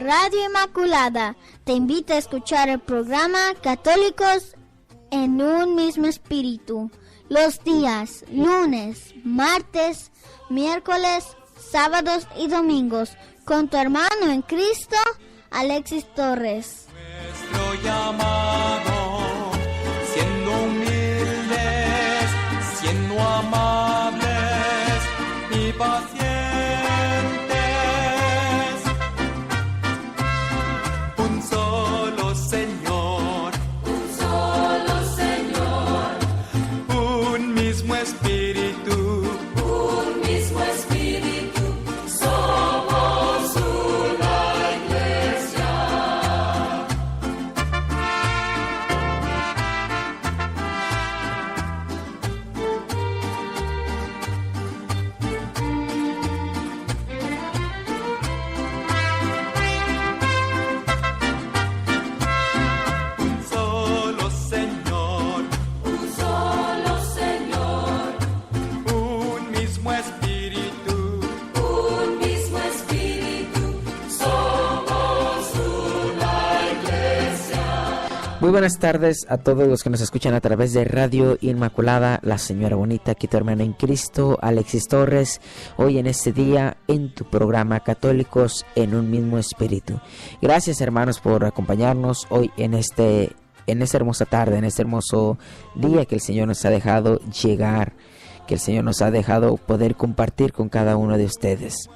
Radio Inmaculada te invita a escuchar el programa Católicos en un mismo espíritu, los días lunes, martes, miércoles, sábados y domingos, con tu hermano en Cristo, Alexis Torres. Nuestro llamado, siendo humildes, siendo amables y pacientes, un solo Señor, un mismo Espíritu, somos una iglesia. Un solo Señor, un mismo Espíritu, somos una iglesia. Muy buenas tardes a todos los que nos escuchan a través de Radio Inmaculada, la señora bonita, aquí tu hermana en Cristo, Alexis Torres, hoy en este día en tu programa Católicos en un mismo espíritu. Gracias, hermanos, por acompañarnos hoy en esta hermosa tarde, en este hermoso día que el Señor nos ha dejado llegar, que el Señor nos ha dejado poder compartir con cada uno de ustedes.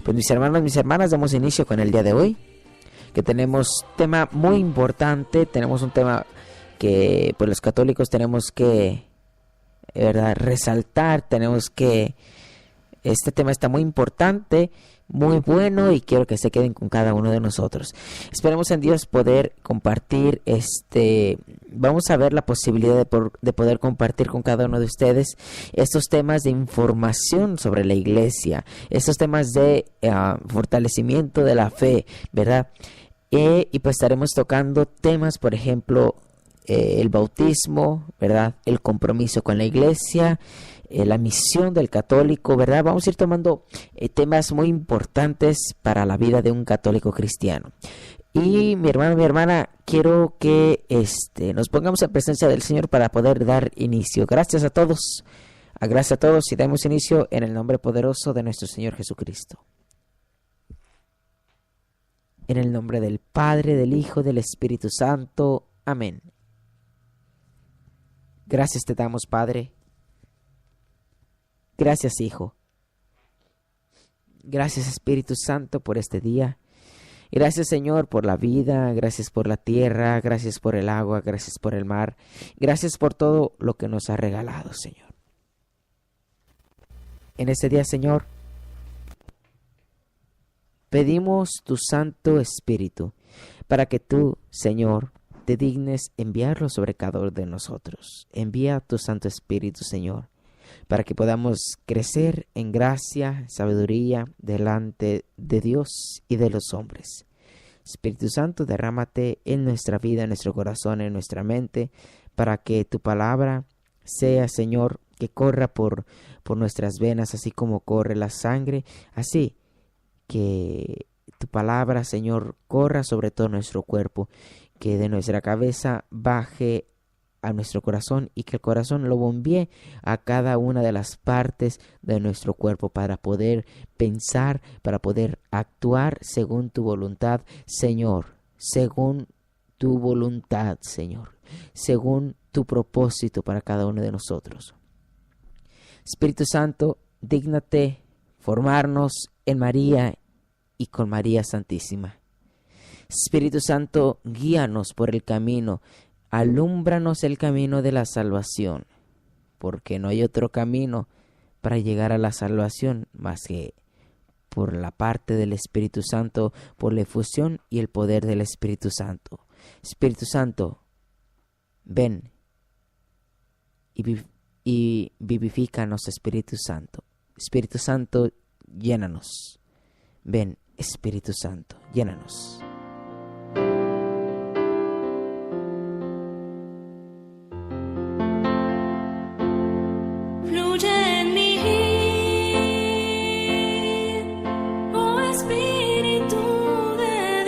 Pues mis hermanos, mis hermanas, damos inicio con el día de hoy, que tenemos tema muy importante, tenemos un tema que pues los católicos tenemos que, ¿verdad?, resaltar, este tema está muy importante, muy bueno, y quiero que se queden con cada uno de nosotros. Esperemos en Dios poder compartir vamos a ver la posibilidad de poder compartir con cada uno de ustedes estos temas de información sobre la iglesia, estos temas de fortalecimiento de la fe, ¿verdad? Y pues estaremos tocando temas, por ejemplo, el bautismo, ¿verdad?, el compromiso con la iglesia, la misión del católico, ¿verdad? Vamos a ir tomando temas muy importantes para la vida de un católico cristiano. Y mi hermano, mi hermana, quiero que nos pongamos en presencia del Señor para poder dar inicio. Gracias a todos, y damos inicio en el nombre poderoso de nuestro Señor Jesucristo. En el nombre del Padre, del Hijo, del Espíritu Santo. Amén. Gracias te damos, Padre. Gracias, Hijo. Gracias, Espíritu Santo, por este día. Gracias, Señor, por la vida. Gracias por la tierra. Gracias por el agua. Gracias por el mar. Gracias por todo lo que nos ha regalado, Señor. En este día, Señor, pedimos tu Santo Espíritu para que tú, Señor, te dignes enviarlo sobre cada uno de nosotros. Envía tu Santo Espíritu, Señor, para que podamos crecer en gracia, sabiduría delante de Dios y de los hombres. Espíritu Santo, derrámate en nuestra vida, en nuestro corazón, en nuestra mente, para que tu palabra sea, Señor, que corra por nuestras venas, así como corre la sangre, así que tu palabra, Señor, corra sobre todo nuestro cuerpo, que de nuestra cabeza baje a nuestro corazón y que el corazón lo bombee a cada una de las partes de nuestro cuerpo para poder pensar, para poder actuar según tu voluntad, Señor, según tu voluntad, Señor, según tu propósito para cada uno de nosotros. Espíritu Santo, dígnate formarnos en María y con María Santísima. Espíritu Santo, guíanos por el camino, alúmbranos el camino de la salvación, porque no hay otro camino para llegar a la salvación más que por la parte del Espíritu Santo, por la efusión y el poder del Espíritu Santo. Espíritu Santo, ven y vivifícanos, Espíritu Santo. Espíritu Santo, llénanos. Ven, Espíritu Santo, llénanos. Espíritu de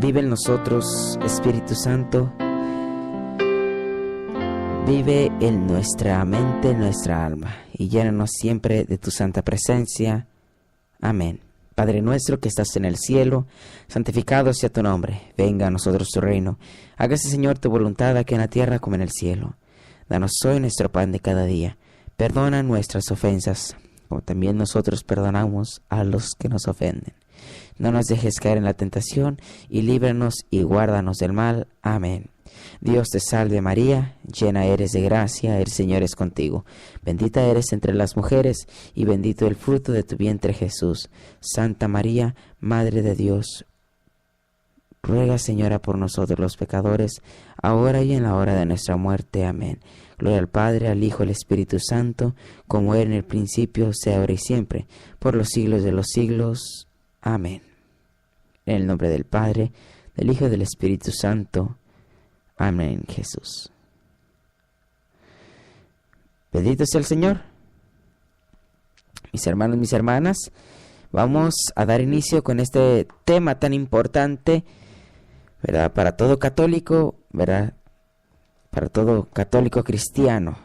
Vive en nosotros, Espíritu Santo. Vive en nuestra mente, en nuestra alma, y llénanos siempre de tu santa presencia. Amén. Padre nuestro que estás en el cielo, santificado sea tu nombre. Venga a nosotros tu reino. Hágase, Señor, tu voluntad aquí en la tierra como en el cielo. Danos hoy nuestro pan de cada día. Perdona nuestras ofensas, como también nosotros perdonamos a los que nos ofenden. No nos dejes caer en la tentación, y líbranos y guárdanos del mal. Amén. Dios te salve María, llena eres de gracia, el Señor es contigo. Bendita eres entre las mujeres, y bendito el fruto de tu vientre Jesús. Santa María, Madre de Dios, ruega, Señora, por nosotros los pecadores, ahora y en la hora de nuestra muerte. Amén. Gloria al Padre, al Hijo, al Espíritu Santo, como era en el principio, sea ahora y siempre, por los siglos de los siglos. Amén. En el nombre del Padre, del Hijo y del Espíritu Santo. Amén, Jesús. Bendito sea el Señor. Mis hermanos, mis hermanas, vamos a dar inicio con este tema tan importante, ¿verdad? Para todo católico, ¿verdad? Para todo católico cristiano,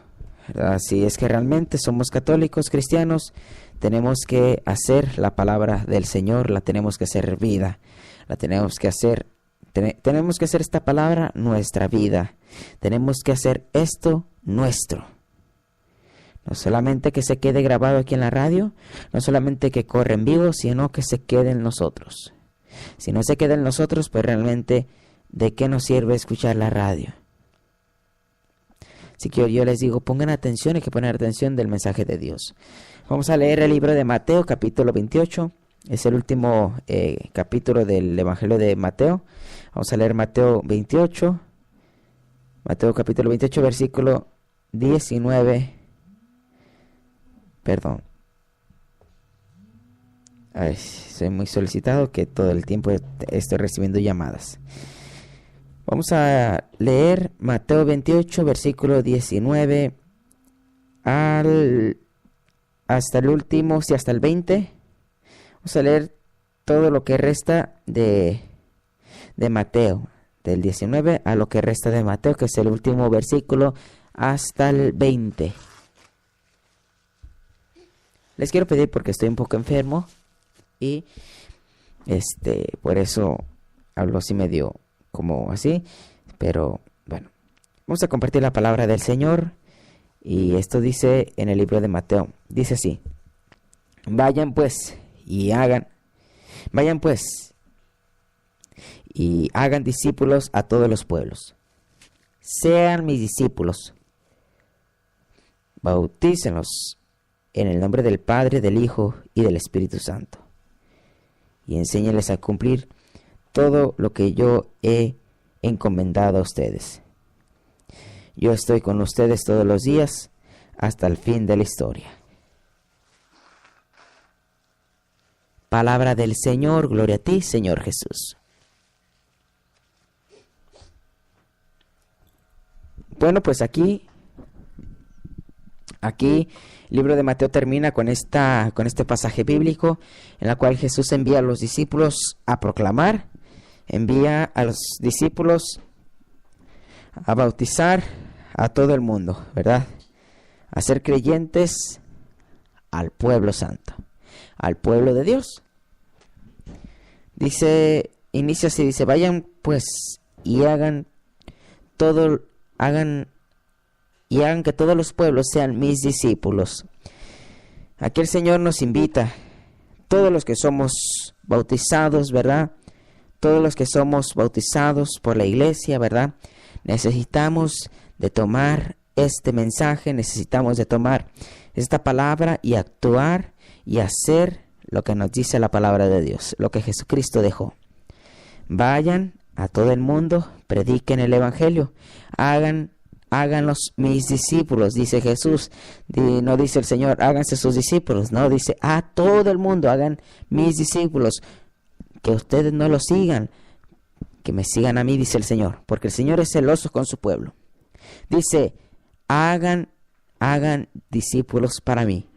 ¿verdad? Si es que realmente somos católicos cristianos, tenemos que hacer la palabra del Señor, la tenemos que hacer vida, la tenemos que hacer esta palabra nuestra vida, tenemos que hacer esto nuestro. No solamente que se quede grabado aquí en la radio, no solamente que corra en vivo, sino que se quede en nosotros. Si no se queda en nosotros, pues realmente, ¿de qué nos sirve escuchar la radio? Así que yo les digo, pongan atención, hay que poner atención del mensaje de Dios. Vamos a leer el libro de Mateo, capítulo 28. Es el último capítulo del Evangelio de Mateo. Vamos a leer Mateo 28. Mateo capítulo 28, versículo 19. Perdón. Ay, soy muy solicitado que todo el tiempo estoy recibiendo llamadas. Vamos a leer Mateo 28, versículo 19 hasta el último, sí, hasta el 20. Vamos a leer todo lo que resta de Mateo, del 19 a lo que resta de Mateo, que es el último versículo, hasta el 20. Les quiero pedir porque estoy un poco enfermo y por eso hablo así medio como así, pero bueno, vamos a compartir la palabra del Señor. Y esto dice en el libro de Mateo, dice así: vayan pues y hagan discípulos a todos los pueblos. Sean mis discípulos, bautícenlos en el nombre del Padre, del Hijo y del Espíritu Santo, y enséñenles a cumplir todo lo que yo he encomendado a ustedes. Yo estoy con ustedes todos los días hasta el fin de la historia. Palabra del Señor, gloria a ti, Señor Jesús. Bueno, pues aquí el libro de Mateo termina con este pasaje bíblico en el cual Jesús envía a los discípulos a proclamar, envía a los discípulos a bautizar a todo el mundo, ¿verdad? A ser creyentes al pueblo santo, al pueblo de Dios. Inicia así, dice: vayan pues y hagan que todos los pueblos sean mis discípulos. Aquí el Señor nos invita, todos los que somos bautizados, ¿verdad? Todos los que somos bautizados por la iglesia, ¿verdad? Necesitamos de tomar este mensaje, necesitamos de tomar esta palabra y actuar y hacer lo que nos dice la palabra de Dios, lo que Jesucristo dejó. Vayan a todo el mundo, prediquen el evangelio, háganlos mis discípulos, dice Jesús. No dice el Señor, háganse sus discípulos, no, dice a todo el mundo, hagan mis discípulos. Que ustedes no los sigan, que me sigan a mí, dice el Señor, porque el Señor es celoso con su pueblo. Dice, hagan discípulos para mí.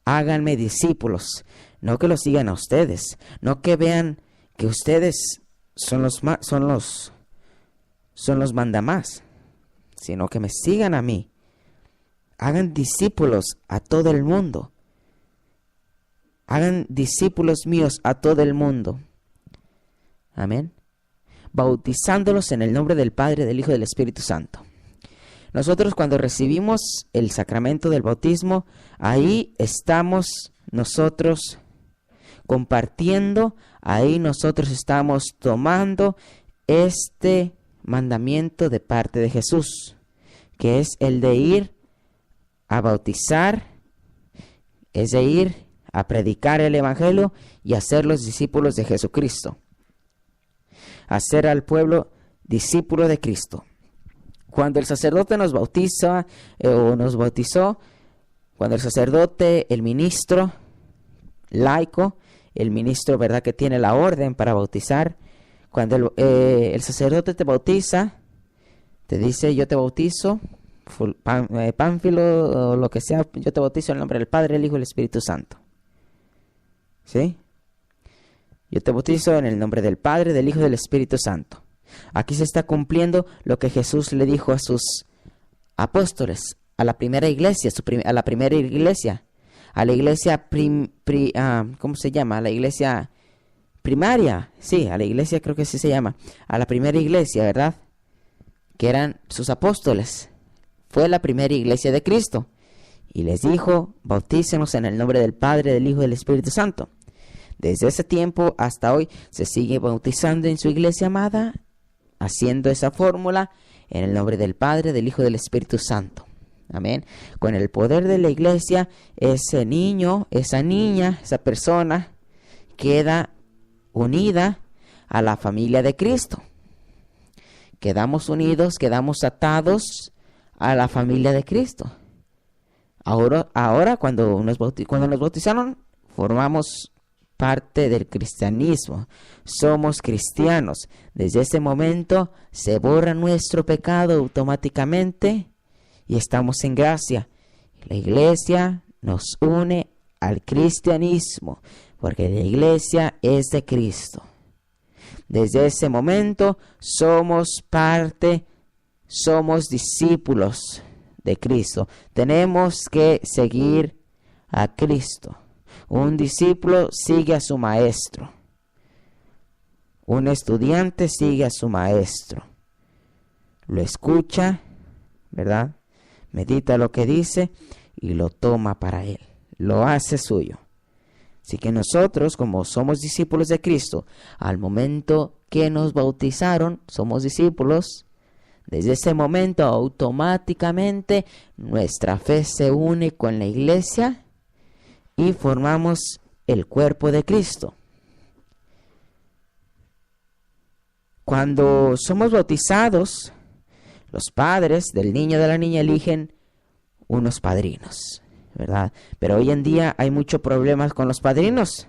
Háganme discípulos, no que los sigan a ustedes, no que vean que ustedes manda más, sino que me sigan a mí. Hagan discípulos a todo el mundo. Hagan discípulos míos a todo el mundo. Amén. Bautizándolos en el nombre del Padre, del Hijo y del Espíritu Santo. Nosotros cuando recibimos el sacramento del bautismo, ahí estamos nosotros compartiendo, ahí nosotros estamos tomando este mandamiento de parte de Jesús, que es el de ir a bautizar, es de ir a predicar el Evangelio y hacer los discípulos de Jesucristo. Hacer al pueblo discípulo de Cristo. Cuando el sacerdote nos bautiza o nos bautizó, cuando el sacerdote, el ministro laico, el ministro, ¿verdad?, que tiene la orden para bautizar, cuando el sacerdote te bautiza, te dice: yo te bautizo, Pánfilo o lo que sea, yo te bautizo en el nombre del Padre, el Hijo y el Espíritu Santo. ¿Sí? Yo te bautizo en el nombre del Padre, del Hijo y del Espíritu Santo. Aquí se está cumpliendo lo que Jesús le dijo a sus apóstoles, a la primera iglesia, a la iglesia ¿cómo se llama? A la iglesia primaria, sí, a la iglesia creo que así se llama, a la primera iglesia, ¿verdad? Que eran sus apóstoles. Fue la primera iglesia de Cristo. Y les dijo: bautícenos en el nombre del Padre, del Hijo y del Espíritu Santo. Desde ese tiempo hasta hoy se sigue bautizando en su iglesia amada, haciendo esa fórmula en el nombre del Padre, del Hijo y del Espíritu Santo. Amén. Con el poder de la iglesia, ese niño, esa niña, esa persona queda unida a la familia de Cristo. Quedamos unidos, quedamos atados a la familia de Cristo. Ahora cuando nos bautizaron, formamos parte del cristianismo. Somos cristianos. Desde ese momento se borra nuestro pecado automáticamente y estamos en gracia. La iglesia nos une al cristianismo, porque la iglesia es de Cristo. Desde ese momento somos parte, somos discípulos de Cristo. Tenemos que seguir a Cristo. Un discípulo sigue a su maestro. Un estudiante sigue a su maestro. Lo escucha, ¿verdad? Medita lo que dice y lo toma para él. Lo hace suyo. Así que nosotros, como somos discípulos de Cristo, al momento que nos bautizaron, somos discípulos. Desde ese momento, automáticamente, nuestra fe se une con la iglesia y formamos el cuerpo de Cristo. Cuando somos bautizados, los padres del niño o de la niña eligen unos padrinos, ¿verdad? Pero hoy en día hay muchos problemas con los padrinos.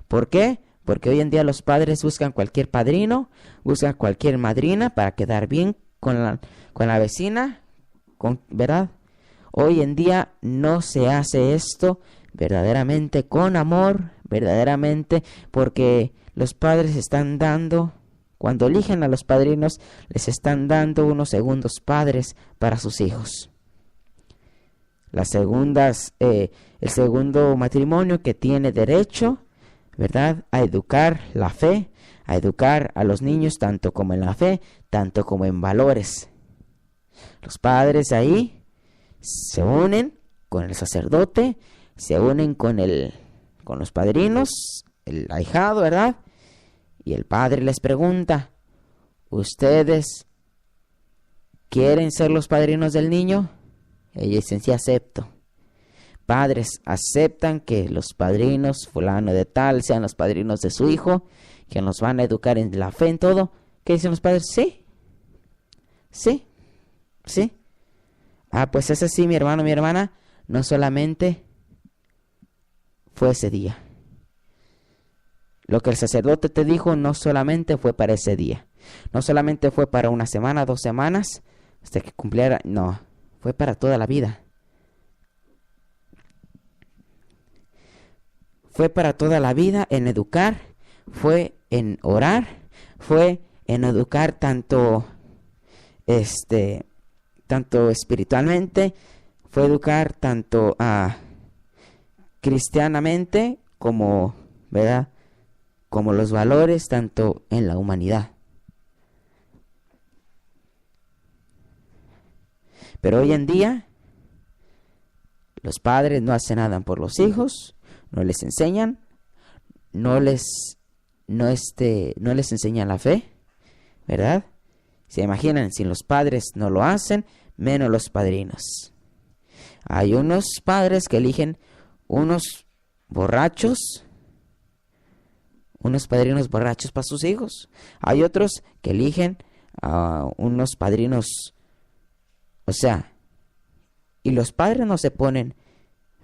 ¿Por qué? Porque hoy en día los padres buscan cualquier padrino, buscan cualquier madrina para quedar bien con la vecina, ¿verdad? Hoy en día no se hace esto verdaderamente con amor, verdaderamente, porque los padres están dando, cuando eligen a los padrinos, les están dando unos segundos padres para sus hijos. El segundo matrimonio que tiene derecho, ¿verdad?, a educar la fe, a educar a los niños tanto como en la fe, tanto como en valores. Los padres ahí se unen con el sacerdote, se unen con los padrinos, el ahijado, ¿verdad? Y el padre les pregunta: ¿ustedes quieren ser los padrinos del niño? Ellos dicen: sí, acepto. Padres, ¿aceptan que los padrinos fulano de tal sean los padrinos de su hijo, que nos van a educar en la fe, en todo? ¿Qué dicen los padres? Sí. Sí. Sí. Ah, pues ese sí, mi hermano, mi hermana, no solamente fue ese día. Lo que el sacerdote te dijo no solamente fue para ese día. No solamente fue para una semana, 2 semanas, hasta que cumpliera. No, fue para toda la vida. Fue para toda la vida en educar, fue en orar, fue en educar tanto espiritualmente, fue educar tanto cristianamente como, ¿verdad?, como los valores tanto en la humanidad. Pero hoy en día los padres no hacen nada por los hijos, no les enseñan, no les enseñan la fe, ¿verdad? Se imaginan, si los padres no lo hacen, menos los padrinos. Hay unos padres que eligen unos padrinos borrachos para sus hijos. Hay otros que eligen unos padrinos, y los padres no se ponen,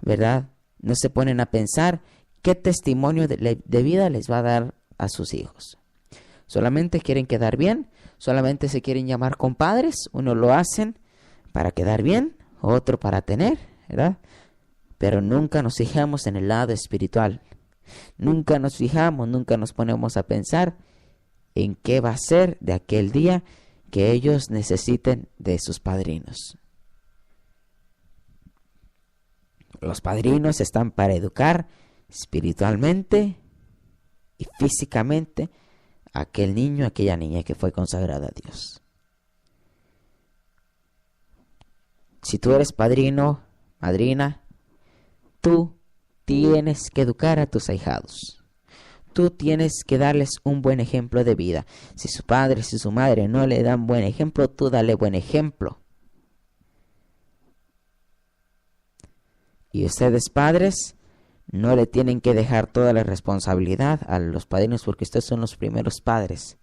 ¿verdad?, no se ponen a pensar qué testimonio de vida les va a dar a sus hijos. Solamente quieren quedar bien, solamente se quieren llamar compadres. Uno lo hacen para quedar bien, otro para tener, ¿verdad? Pero nunca nos fijamos en el lado espiritual. Nunca nos fijamos, nunca nos ponemos a pensar en qué va a ser de aquel día que ellos necesiten de sus padrinos. Los padrinos están para educar espiritualmente y físicamente a aquel niño, aquella niña que fue consagrada a Dios. Si tú eres padrino, madrina, tú tienes que educar a tus ahijados. Tú tienes que darles un buen ejemplo de vida. Si su padre, si su madre no le dan buen ejemplo, tú dale buen ejemplo. Y ustedes, padres, no le tienen que dejar toda la responsabilidad a los padrinos, porque ustedes son los primeros padres.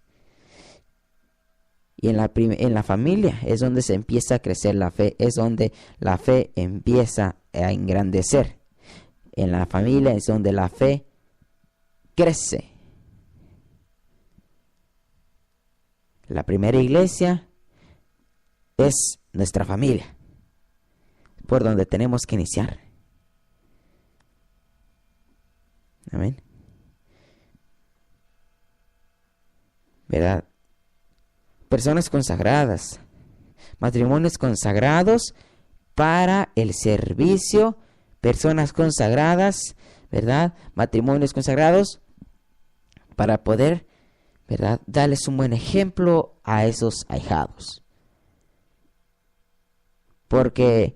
Y en la familia es donde se empieza a crecer la fe, es donde la fe empieza a engrandecer. En la familia es donde la fe crece. La primera iglesia es nuestra familia, por donde tenemos que iniciar. Amén. ¿Verdad? Personas consagradas, matrimonios consagrados para el servicio, personas consagradas, ¿verdad? Matrimonios consagrados para poder, ¿verdad?, darles un buen ejemplo a esos ahijados. Porque,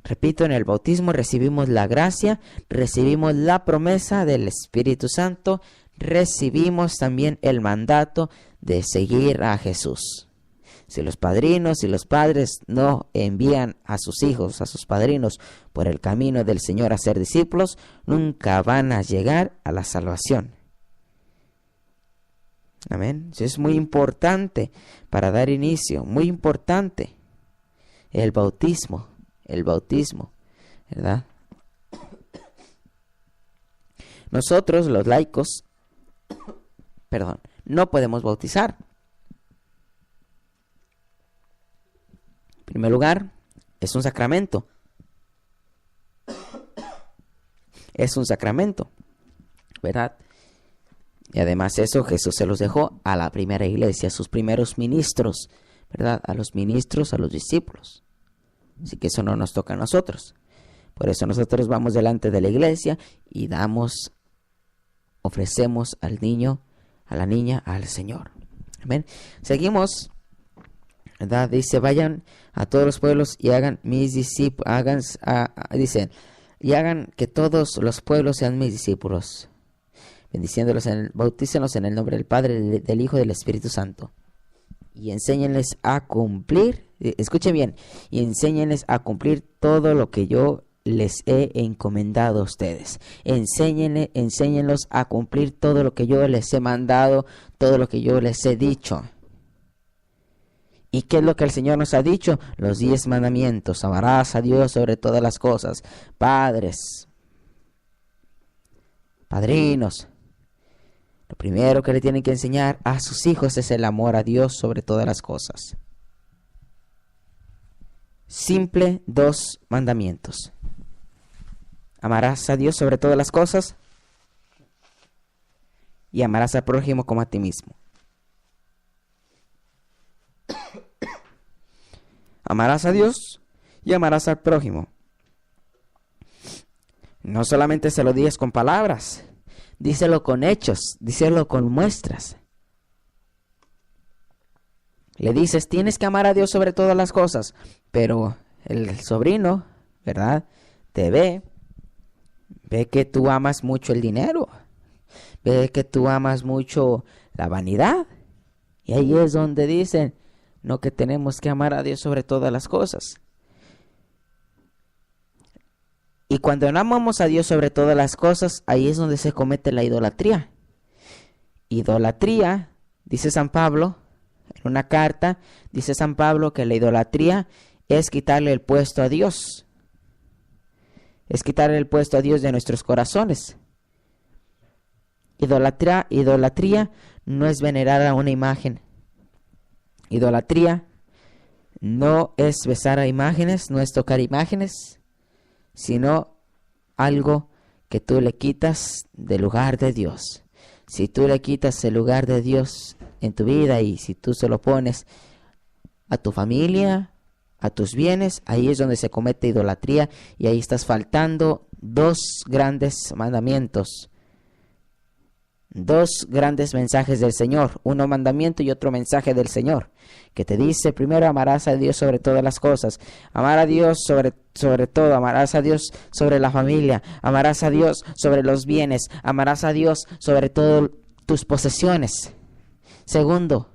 repito, en el bautismo recibimos la gracia, recibimos la promesa del Espíritu Santo, recibimos también el mandato de seguir a Jesús. Si los padrinos y los padres no envían a sus hijos, a sus padrinos, por el camino del Señor a ser discípulos, nunca van a llegar a la salvación. Amén. Eso es muy importante para dar inicio, muy importante. El bautismo, ¿verdad? Nosotros, los laicos, no podemos bautizar. En primer lugar, es un sacramento. Es un sacramento, ¿verdad? Y además eso Jesús se los dejó a la primera iglesia, a sus primeros ministros, ¿verdad? A los ministros, a los discípulos. Así que eso no nos toca a nosotros. Por eso nosotros vamos delante de la iglesia y ofrecemos al niño, a la niña, al Señor. Amén. Seguimos, ¿verdad? Dice, vayan a todos los pueblos y hagan mis discípulos, y hagan que todos los pueblos sean mis discípulos, bendiciéndolos, bautícenlos en el nombre del Padre, del Hijo y del Espíritu Santo, y enséñenles a cumplir, escuchen bien, y enséñenles a cumplir todo lo que yo les he encomendado a ustedes. Enséñenlos a cumplir todo lo que yo les he mandado, todo lo que yo les he dicho. ¿Y qué es lo que el Señor nos ha dicho? Los 10 mandamientos. Amarás a Dios sobre todas las cosas. Padres, padrinos, lo primero que le tienen que enseñar a sus hijos es el amor a Dios sobre todas las cosas. Simple 2 mandamientos. Amarás a Dios sobre todas las cosas y amarás al prójimo como a ti mismo. Amarás a Dios y amarás al prójimo. No solamente se lo digas con palabras, díselo con hechos, díselo con muestras. Le dices, tienes que amar a Dios sobre todas las cosas, pero el sobrino, ¿verdad? Te ve que tú amas mucho el dinero, ve que tú amas mucho la vanidad. Y ahí es donde dicen, no, que tenemos que amar a Dios sobre todas las cosas. Y cuando no amamos a Dios sobre todas las cosas, ahí es donde se comete la idolatría. Idolatría, dice San Pablo, en una carta, dice San Pablo que la idolatría es quitarle el puesto a Dios. Es quitarle el puesto a Dios de nuestros corazones. Idolatría no es venerar a una imagen. Idolatría no es besar a imágenes, no es tocar imágenes, sino algo que tú le quitas del lugar de Dios. Si tú le quitas el lugar de Dios en tu vida y si tú se lo pones a tu familia, a tus bienes, ahí es donde se comete idolatría y ahí estás faltando dos grandes mandamientos. Dos grandes mensajes del Señor, uno mandamiento y otro mensaje del Señor, que te dice primero amarás a Dios sobre todas las cosas, amar a Dios sobre todo, amarás a Dios sobre la familia, amarás a Dios sobre los bienes, amarás a Dios sobre todas tus posesiones. Segundo,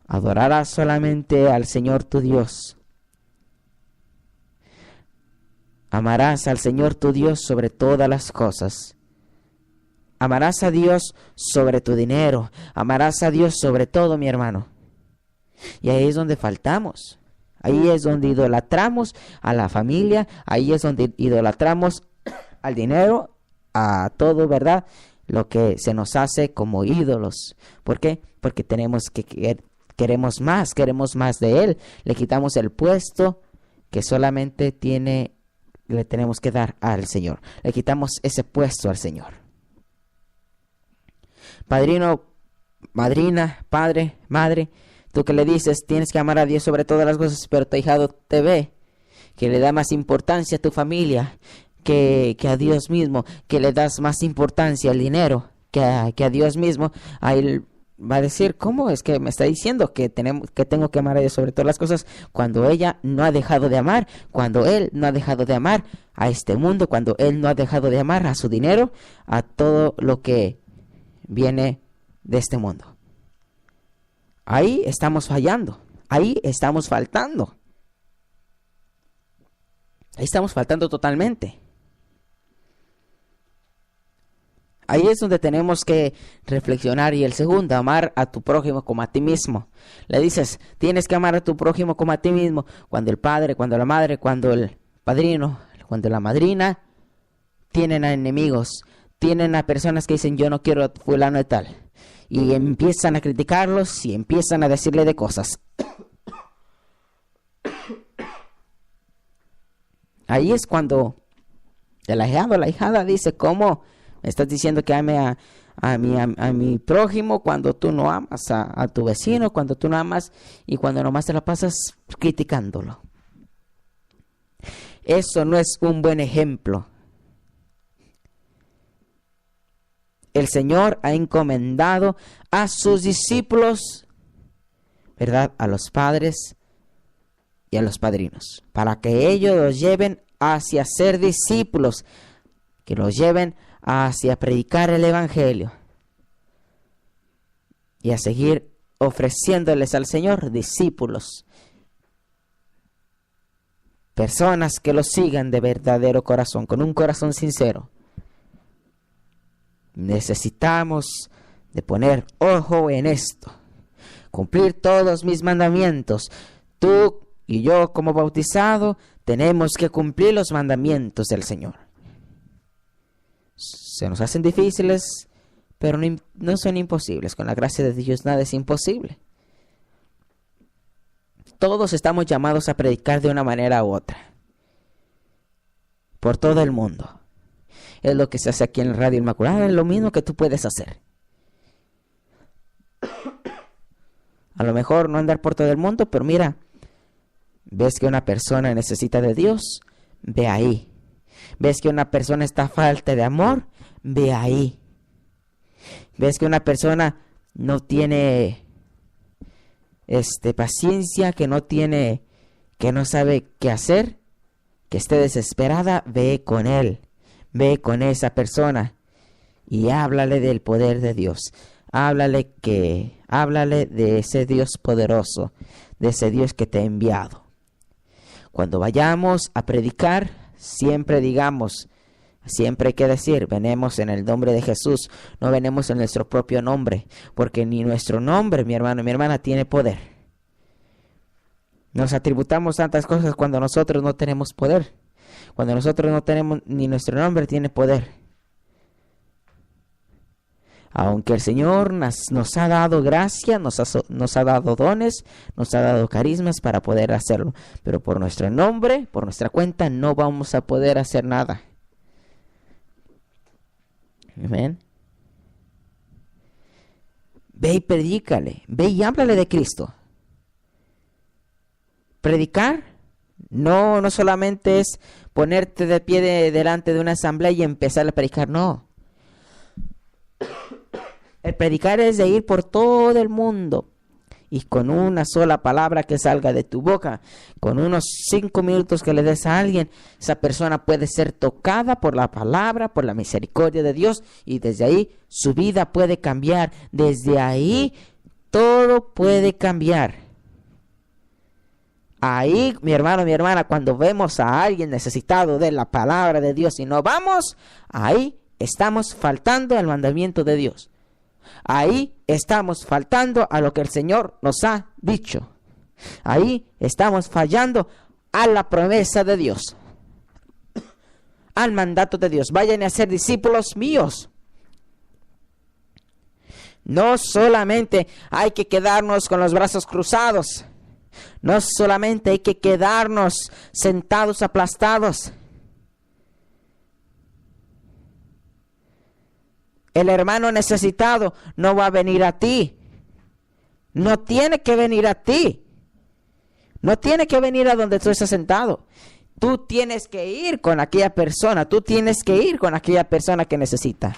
adorarás solamente al Señor tu Dios. Amarás al Señor tu Dios sobre todas las cosas. Amarás a Dios sobre tu dinero. Amarás a Dios sobre todo, mi hermano. Y ahí es donde faltamos. Ahí es donde idolatramos a la familia. Ahí es donde idolatramos al dinero, a todo, ¿verdad? Lo que se nos hace como ídolos. ¿Por qué? Porque queremos más de Él. Le quitamos el puesto que solamente le tenemos que dar al Señor. Le quitamos ese puesto al Señor. Padrino, madrina, padre, madre, tú que le dices tienes que amar a Dios sobre todas las cosas, pero tu ahijado te ve que le da más importancia a tu familia que a Dios mismo, que le das más importancia al dinero que a Dios mismo. A él va a decir, ¿cómo es que me está diciendo que tengo que amar a Dios sobre todas las cosas cuando ella no ha dejado de amar, cuando él no ha dejado de amar a este mundo, cuando él no ha dejado de amar a su dinero, a todo lo que viene de este mundo? Ahí estamos fallando, ahí estamos faltando. Ahí estamos faltando totalmente. Ahí es donde tenemos que reflexionar. Y el segundo, amar a tu prójimo como a ti mismo. Le dices, tienes que amar a tu prójimo como a ti mismo. Cuando el padre, cuando la madre, cuando el padrino, cuando la madrina tienen a enemigos, tienen a personas que dicen, yo no quiero a fulano de tal. Y empiezan a criticarlos y empiezan a decirle de cosas. Ahí es cuando el ahijado, la ahijada dice, ¿cómo me estás diciendo que ame a mi prójimo cuando tú no amas a tu vecino, cuando tú no amas y cuando nomás te la pasas criticándolo? Eso no es un buen ejemplo. El Señor ha encomendado a sus discípulos, ¿verdad?, a los padres y a los padrinos, para que ellos los lleven hacia ser discípulos, que los lleven hacia predicar el Evangelio y a seguir ofreciéndoles al Señor discípulos, personas que los sigan de verdadero corazón, con un corazón sincero. Necesitamos de poner ojo en esto, cumplir todos mis mandamientos. Tú y yo como bautizado tenemos que cumplir los mandamientos del Señor. Se nos hacen difíciles, pero no son imposibles. Con la gracia de Dios nada es imposible. Todos estamos llamados a predicar de una manera u otra, por todo el mundo. Es lo que se hace aquí en la Radio Inmaculada, es lo mismo que tú puedes hacer. A lo mejor no andar por todo el mundo, pero mira, ves que una persona necesita de Dios, ve ahí. Ves que una persona está falta de amor, ve ahí. Ves que una persona no tiene paciencia, que no sabe qué hacer, que esté desesperada, ve con él, ve con esa persona y háblale del poder de Dios. Háblale de ese Dios poderoso, de ese Dios que te ha enviado. Cuando vayamos a predicar, siempre hay que decir, venimos en el nombre de Jesús, no venimos en nuestro propio nombre, porque ni nuestro nombre, mi hermano y mi hermana, tiene poder. Nos atributamos tantas cosas cuando nosotros no tenemos poder, cuando nosotros no tenemos, ni nuestro nombre tiene poder. Aunque el Señor nos ha dado gracia, nos ha dado dones, nos ha dado carismas para poder hacerlo, pero por nuestro nombre, por nuestra cuenta, no vamos a poder hacer nada. Amén. Ve y predícale, ve y háblale de Cristo. Predicar no solamente es ponerte de pie delante de una asamblea y empezar a predicar, no. El predicar es de ir por todo el mundo y con una sola palabra que salga de tu boca, con unos 5 minutos que le des a alguien, esa persona puede ser tocada por la palabra, por la misericordia de Dios, y desde ahí su vida puede cambiar. Desde ahí todo puede cambiar. Ahí, mi hermano, mi hermana, cuando vemos a alguien necesitado de la palabra de Dios y no vamos, ahí estamos faltando al mandamiento de Dios. Ahí estamos faltando a lo que el Señor nos ha dicho. Ahí estamos fallando a la promesa de Dios, al mandato de Dios. Vayan a ser discípulos míos. No solamente hay que quedarnos con los brazos cruzados. No solamente hay que quedarnos sentados aplastados. El hermano necesitado no va a venir a ti. No tiene que venir a ti. No tiene que venir a donde tú estás sentado. Tú tienes que ir con aquella persona. Tú tienes que ir con aquella persona que necesita.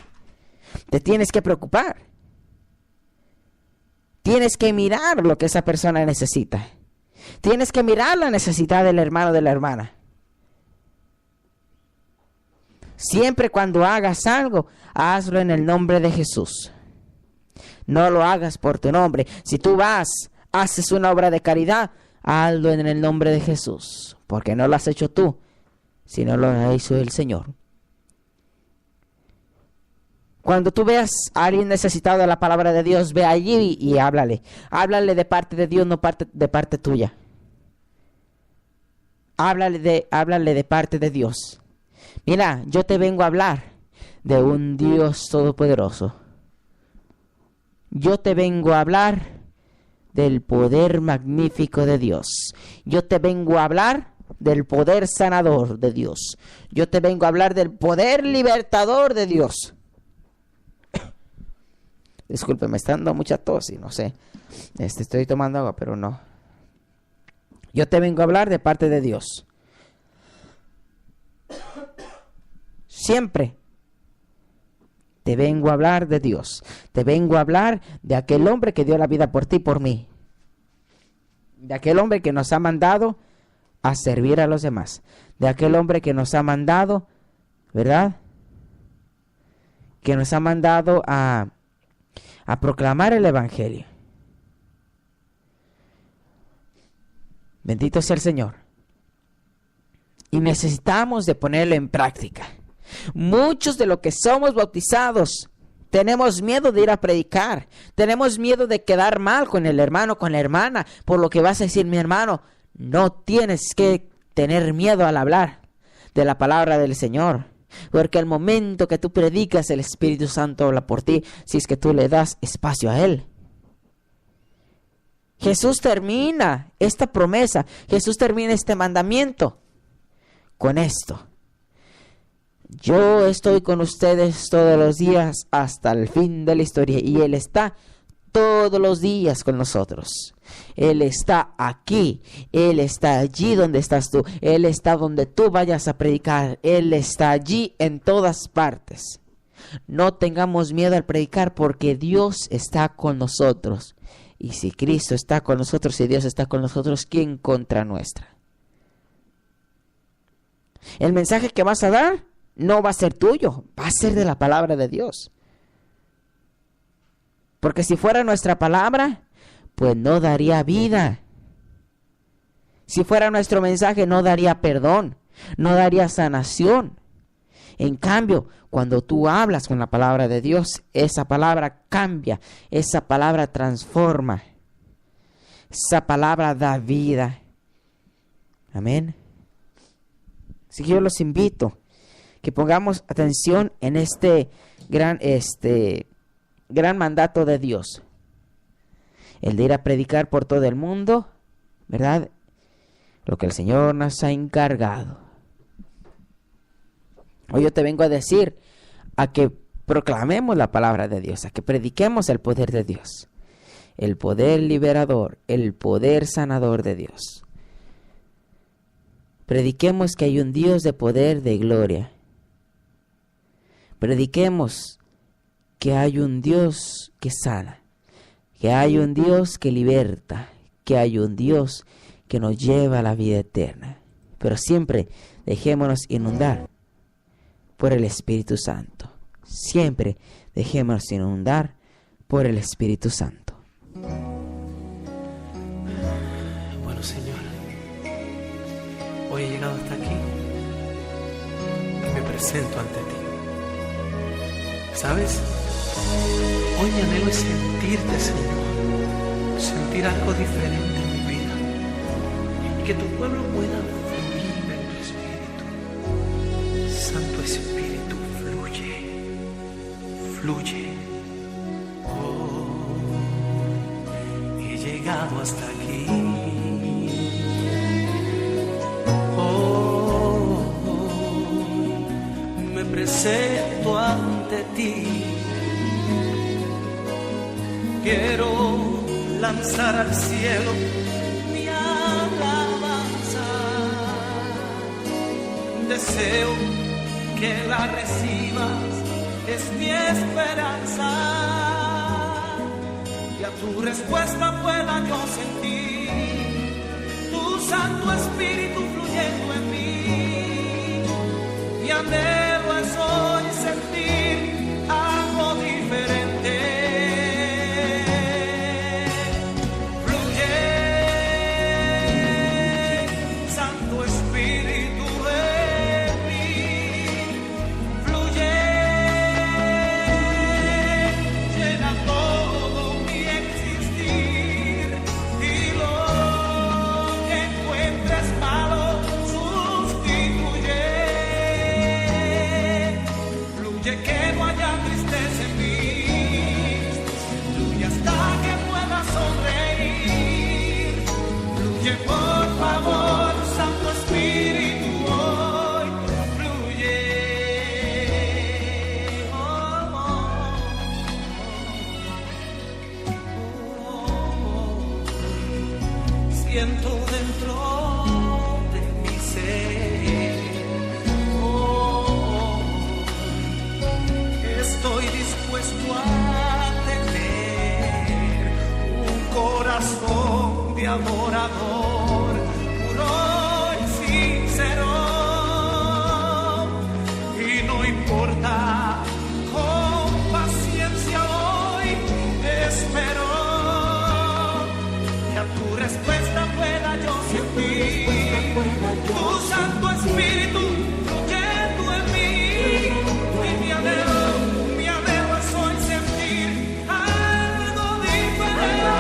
Te tienes que preocupar. Tienes que mirar lo que esa persona necesita. Tienes que mirar la necesidad del hermano o de la hermana. Siempre cuando hagas algo, hazlo en el nombre de Jesús. No lo hagas por tu nombre. Si tú haces una obra de caridad, hazlo en el nombre de Jesús. Porque no lo has hecho tú, sino lo hizo el Señor. Cuando tú veas a alguien necesitado de la palabra de Dios, ve allí y háblale. Háblale de parte de Dios, no de parte tuya. Háblale de parte de Dios. Mira, yo te vengo a hablar de un Dios todopoderoso. Yo te vengo a hablar del poder magnífico de Dios. Yo te vengo a hablar del poder sanador de Dios. Yo te vengo a hablar del poder libertador de Dios. Disculpe, me está dando mucha tos y no sé. Estoy tomando agua, pero no. Yo te vengo a hablar de parte de Dios. Siempre te vengo a hablar de Dios. Te vengo a hablar de aquel hombre que dio la vida por ti y por mí. De aquel hombre que nos ha mandado a servir a los demás. De aquel hombre que nos ha mandado, ¿verdad? Que nos ha mandado a proclamar el Evangelio. Bendito sea el Señor. Y necesitamos de ponerlo en práctica. Muchos de los que somos bautizados tenemos miedo de ir a predicar. Tenemos miedo de quedar mal con el hermano, con la hermana. Por lo que vas a decir, mi hermano, no tienes que tener miedo al hablar de la palabra del Señor. Porque al momento que tú predicas, el Espíritu Santo habla por ti, si es que tú le das espacio a Él. Jesús termina esta promesa, Jesús termina este mandamiento con esto. Yo estoy con ustedes todos los días hasta el fin de la historia, y Él está todos los días con nosotros. Él está aquí, Él está allí donde estás tú, Él está donde tú vayas a predicar, Él está allí en todas partes. No tengamos miedo al predicar, porque Dios está con nosotros. Y si Cristo está con nosotros, si Dios está con nosotros, ¿quién contra nuestra? El mensaje que vas a dar no va a ser tuyo, va a ser de la palabra de Dios. Porque si fuera nuestra palabra, pues no daría vida. Si fuera nuestro mensaje, no daría perdón, no daría sanación. En cambio, cuando tú hablas con la palabra de Dios, esa palabra cambia, esa palabra transforma, esa palabra da vida. Amén. Así que yo los invito que pongamos atención en este gran mandato de Dios, el de ir a predicar por todo el mundo, ¿verdad? Lo que el Señor nos ha encargado. Hoy yo te vengo a decir a que proclamemos la palabra de Dios, a que prediquemos el poder de Dios, el poder liberador, el poder sanador de Dios. Prediquemos que hay un Dios de poder, de gloria. Prediquemos que hay un Dios que sana, que hay un Dios que liberta, que hay un Dios que nos lleva a la vida eterna. Pero siempre dejémonos inundar por el Espíritu Santo. Siempre dejémonos inundar por el Espíritu Santo. Bueno, Señor, hoy he llegado hasta aquí y me presento ante ti. ¿Sabes? Hoy mi anhelo es sentirte, Señor, sentir algo diferente en mi vida, y que tu pueblo pueda fluir en tu Espíritu. Santo Espíritu, fluye. Oh, he llegado hasta aquí. Me presento ante ti. Quiero lanzar al cielo mi alabanza. Deseo que la recibas, es mi esperanza. Y a tu respuesta pueda yo sentir tu Santo Espíritu fluyendo en mí. Mi anhelo es hoy sentir algo diferente. Siento dentro de mi ser, estoy dispuesto a tener un corazón de adorador, puro y sincero, y no importa, con paciencia hoy espero que a tu respuesta pueda yo sentir tu Santo Espíritu fluyendo en mí. Y mi anhelo es hoy sentir algo diferente.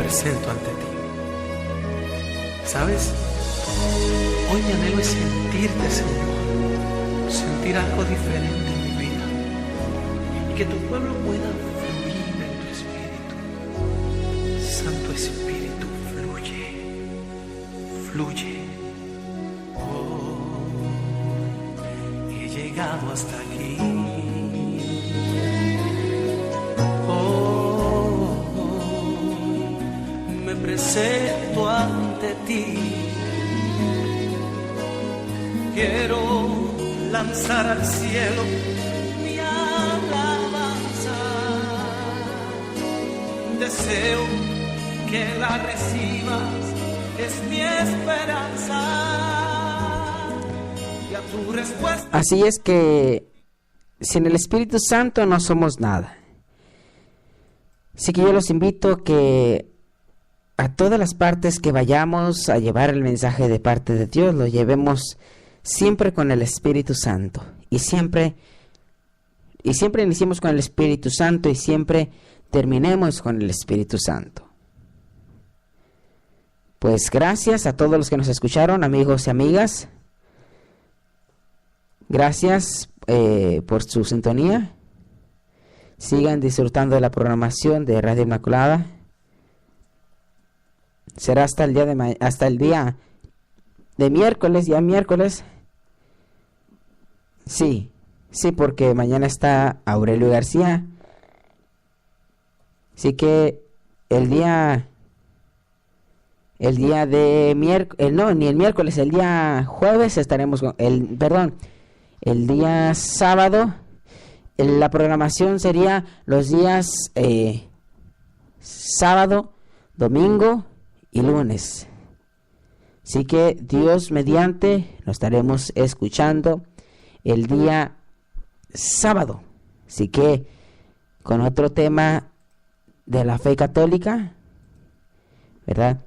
presento ante ti. ¿Sabes? Hoy mi anhelo es sentirte, Señor, sentir algo diferente en mi vida y que tu pueblo pueda fluir en tu espíritu. Santo Espíritu, fluye, fluye. Oh, he llegado hasta aquí. Me presento ante ti. Quiero lanzar al cielo mi alabanza. Deseo que la recibas, es mi esperanza. Y a tu respuesta. Así es que sin el Espíritu Santo no somos nada. Así que yo los invito que a todas las partes que vayamos a llevar el mensaje de parte de Dios, lo llevemos siempre con el Espíritu Santo. Y siempre iniciemos con el Espíritu Santo y siempre terminemos con el Espíritu Santo. Pues gracias a todos los que nos escucharon, amigos y amigas. Gracias por su sintonía. Sigan disfrutando de la programación de Radio Inmaculada. Será hasta el día de miércoles, ya miércoles. Sí, porque mañana está Aurelio García. Así que el día de miércoles, no, ni el miércoles, el día jueves estaremos con el día sábado. La programación sería los días sábado, domingo y lunes. Así que Dios mediante nos estaremos escuchando el día sábado. Así que con otro tema de la fe católica, ¿verdad?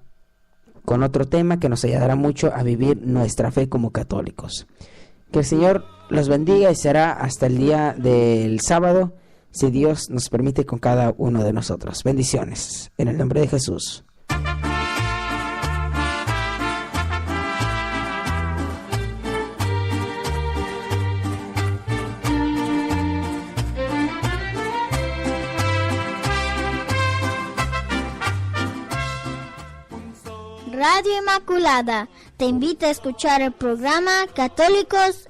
Con otro tema que nos ayudará mucho a vivir nuestra fe como católicos. Que el Señor los bendiga y será hasta el día del sábado, si Dios nos permite, con cada uno de nosotros. Bendiciones en el nombre de Jesús. Radio Inmaculada te invita a escuchar el programa Católicos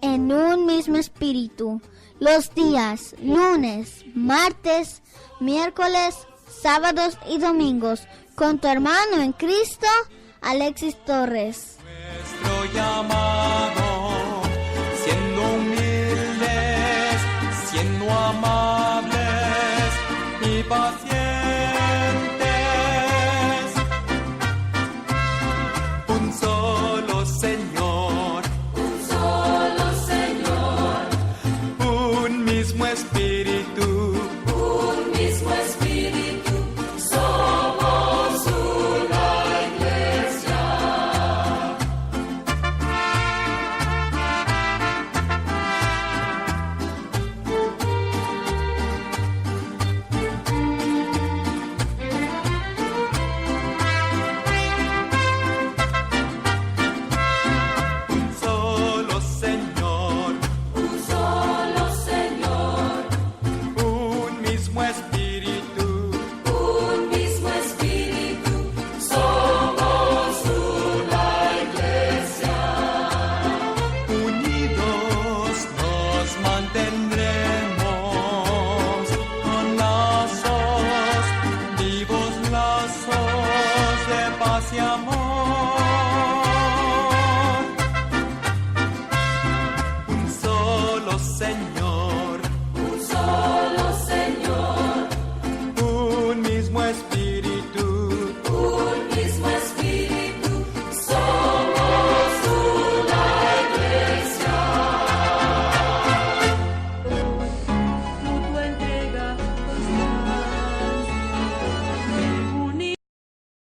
en un mismo espíritu, los días lunes, martes, miércoles, sábados y domingos, con tu hermano en Cristo, Alexis Torres. Nuestro llamado, siendo humildes, siendo amables y pacientes. Un solo Señor, un mismo Espíritu, somos una iglesia. Un solo Señor, un mismo Espíritu, somos una iglesia. Unidos nos mantendremos con lazos, vivos lazos de paz y amor. Un solo Señor,